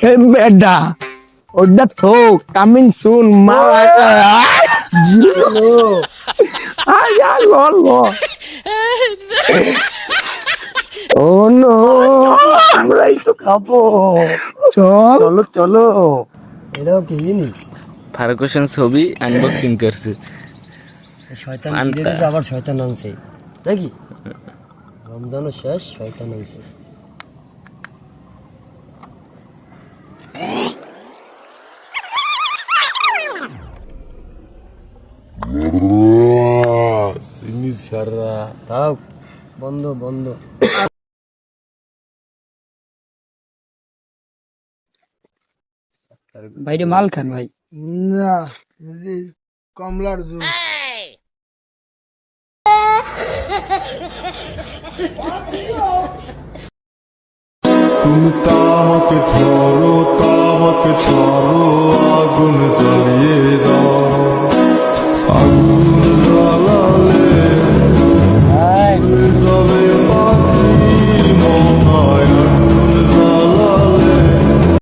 বেডা ওটা তো coming soon মা জিলো আয়া ললো ও নো আমরাই তো খাবো চলো চলো এটাও কি নি ফারুক হোসেন ছবি আনবক্সিং করছে। শয়তান পান্তা। ভিডিও দিছে আবার শয়তান আনছে নাকি রমজানও শেষ শয়তান আনছে তাও বন্ধ বন্ধ ভাইরে মাল খান ভাই না কমলার জুস তুমি তামাক ধরো তামাক ছাড়ো আগুন জ্বালিয়ে দাও